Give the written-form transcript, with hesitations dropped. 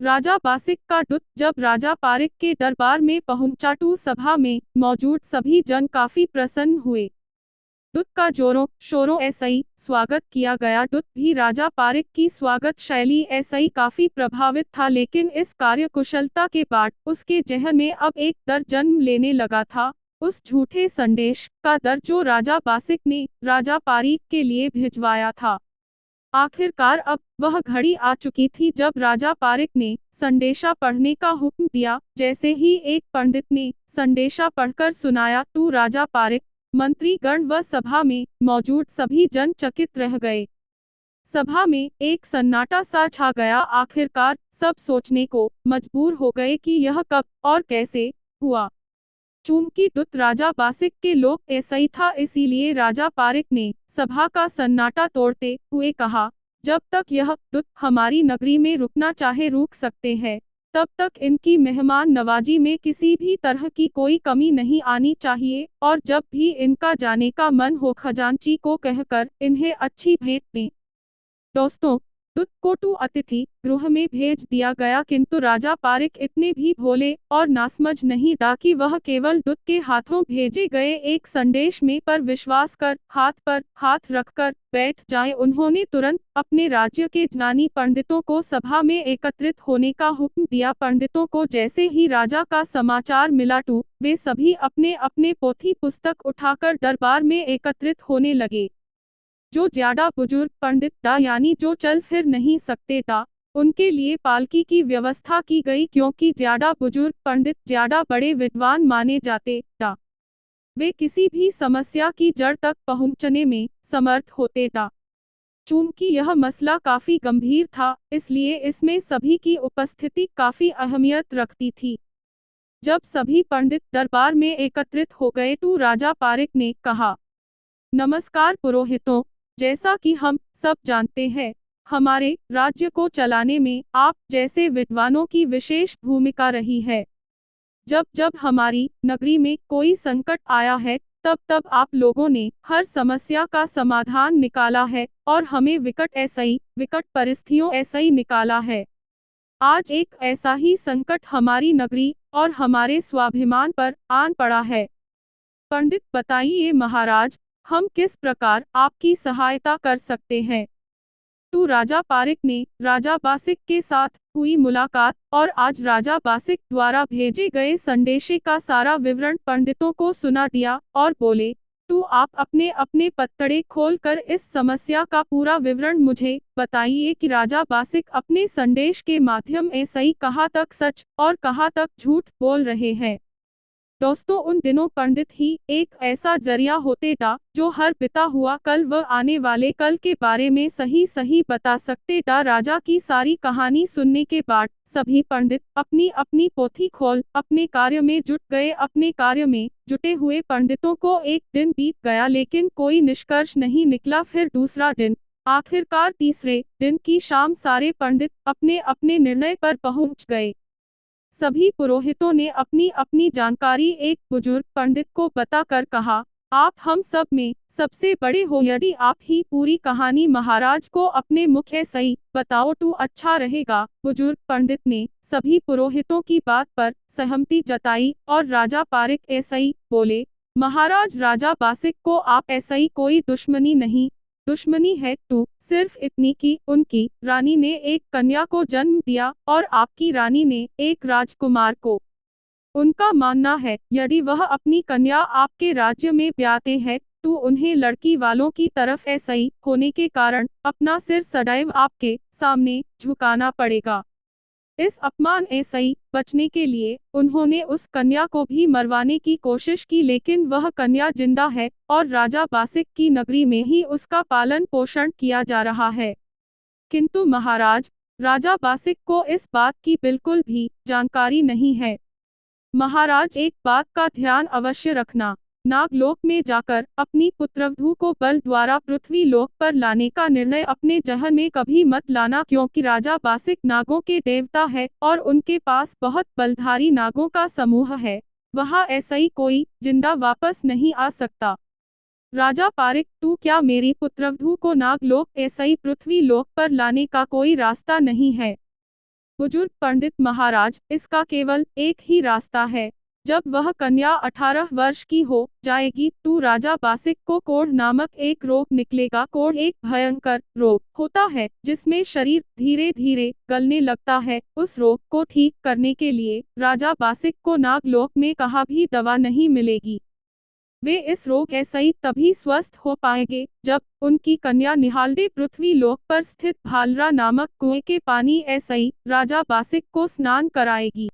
राजा बासिक का दूत जब राजा पारिक के दरबार में पहुंचा तो सभा में मौजूद सभी जन काफी प्रसन्न हुए। दूत का जोरों शोरों ऐसा ही स्वागत किया गया। दूत भी राजा पारिक की स्वागत शैली ऐसा ही काफी प्रभावित था, लेकिन इस कार्यकुशलता के बाद उसके जहन में अब एक डर जन्म लेने लगा था, उस झूठे संदेश का डर जो राजा बासिक ने राजा पारिक के लिए भिजवाया था। आखिरकार अब वह घड़ी आ चुकी थी जब राजा पारिक ने संदेशा पढ़ने का हुक्म दिया। जैसे ही एक पंडित ने संदेशा पढ़कर सुनाया तो राजा पारिक, मंत्रीगण व सभा में मौजूद सभी जन चकित रह गए। सभा में एक सन्नाटा सा छा गया। आखिरकार सब सोचने को मजबूर हो गए कि यह कब और कैसे हुआ। चूंकि दूत राजा बासिक के लोग ऐसा ही था, इसीलिए राजा पारिक ने सभा का सन्नाटा तोड़ते हुए कहा, जब तक यह दूत हमारी नगरी में रुकना चाहे रुक सकते हैं, तब तक इनकी मेहमान नवाजी में किसी भी तरह की कोई कमी नहीं आनी चाहिए, और जब भी इनका जाने का मन हो खजांची को कहकर इन्हें अच्छी भेंट दें। दोस्तों, दूत को तो अतिथि गृह में भेज दिया गया, किंतु राजा पारिक इतने भी भोले और नासमझ नहीं था कि वह केवल दूत के हाथों भेजे गए एक संदेश में पर विश्वास कर हाथ पर हाथ रखकर बैठ जाएं। उन्होंने तुरंत अपने राज्य के ज्ञानी पंडितों को सभा में एकत्रित होने का हुक्म दिया। पंडितों को जैसे ही राजा का समाचार मिला तो वे सभी अपने अपने पोथी पुस्तक उठाकर दरबार में एकत्रित होने लगे। जो ज्यादा बुजुर्ग पंडित था, यानी जो चल फिर नहीं सकते था, उनके लिए पालकी की व्यवस्था की गई, क्योंकि ज्यादा बुजुर्ग पंडित ज्यादा बड़े विद्वान माने जाते थे। वे किसी भी समस्या की जड़ तक पहुंचने में समर्थ होते थे। चूंकि यह मसला काफी गंभीर था, इसलिए इसमें सभी की उपस्थिति काफी अहमियत रखती थी। जब सभी पंडित दरबार में एकत्रित हो गए तो राजा पारिक ने कहा, नमस्कार पुरोहितों, जैसा कि हम सब जानते हैं, हमारे राज्य को चलाने में आप जैसे विद्वानों की विशेष भूमिका रही है। जब जब हमारी नगरी में कोई संकट आया है, तब तब आप लोगों ने हर समस्या का समाधान निकाला है और हमें विकट परिस्थितियों ऐसा ही निकाला है। आज एक ऐसा ही संकट हमारी नगरी और हमारे स्वाभिमान पर आन पड़ा है। पंडित बताइए महाराज, हम किस प्रकार आपकी सहायता कर सकते हैं। तो राजा पारिक ने राजा बासिक के साथ हुई मुलाकात और आज राजा बासिक द्वारा भेजे गए संदेशे का सारा विवरण पंडितों को सुना दिया और बोले, तो आप अपने अपने पत्तड़े खोलकर इस समस्या का पूरा विवरण मुझे बताइए कि राजा बासिक अपने संदेश के माध्यम से कहाँ तक सच और कहाँ तक झूठ बोल रहे हैं। दोस्तों, उन दिनों पंडित ही एक ऐसा जरिया होते था जो हर बीता हुआ कल व आने वाले कल के बारे में सही सही बता सकते था। राजा की सारी कहानी सुनने के बाद सभी पंडित अपनी अपनी पोथी खोल अपने कार्य में जुट गए। अपने कार्य में जुटे हुए पंडितों को एक दिन बीत गया, लेकिन कोई निष्कर्ष नहीं निकला। फिर दूसरा दिन, आखिरकार तीसरे दिन की शाम सारे पंडित अपने अपने निर्णय पर पहुंच गए। सभी पुरोहितों ने अपनी अपनी जानकारी एक बुजुर्ग पंडित को बताकर कहा, आप हम सब में सबसे बड़े हो, यदि आप ही पूरी कहानी महाराज को अपने मुख से बताओ तो अच्छा रहेगा। बुजुर्ग पंडित ने सभी पुरोहितों की बात पर सहमति जताई और राजा पारिक ऐसा ही बोले, महाराज, राजा बासिक को आप ऐसा ही कोई दुश्मनी है तो सिर्फ इतनी कि उनकी रानी ने एक कन्या को जन्म दिया और आपकी रानी ने एक राजकुमार को। उनका मानना है यदि वह अपनी कन्या आपके राज्य में ब्याहते हैं तो उन्हें लड़की वालों की तरफ ऐसा ही होने के कारण अपना सिर सदैव आपके सामने झुकाना पड़ेगा। इस अपमान से बचने के लिए उन्होंने उस कन्या को भी मरवाने की कोशिश की, लेकिन वह कन्या जिंदा है और राजा बासिक की नगरी में ही उसका पालन पोषण किया जा रहा है। किंतु महाराज, राजा बासिक को इस बात की बिल्कुल भी जानकारी नहीं है। महाराज, एक बात का ध्यान अवश्य रखना, नागलोक में जाकर अपनी पुत्रवधू को बल द्वारा पृथ्वी लोक पर लाने का निर्णय अपने जहन में कभी मत लाना, क्योंकि राजा बासिक नागों के देवता है और उनके पास बहुत बलधारी नागों का समूह है। वहां ऐसा ही कोई जिंदा वापस नहीं आ सकता। राजा पारिक, तू क्या मेरी पुत्रवधू को नागलोक ऐसा ही पृथ्वी लोक पर लाने का कोई रास्ता नहीं है। बुजुर्ग पंडित महाराज, इसका केवल एक ही रास्ता है। जब वह कन्या 18 वर्ष की हो जाएगी तो राजा बासिक को कोढ़ नामक एक रोग निकलेगा। कोढ़ एक भयंकर रोग होता है जिसमें शरीर धीरे धीरे गलने लगता है। उस रोग को ठीक करने के लिए राजा बासिक को नागलोक में कहाँ भी दवा नहीं मिलेगी। वे इस रोग ऐसे ही तभी स्वस्थ हो पाएंगे जब उनकी कन्या निहाल्दे पृथ्वी लोक पर स्थित भालरा नामक कुएं के पानी ऐसे ही राजा बासिक को स्नान कराएगी।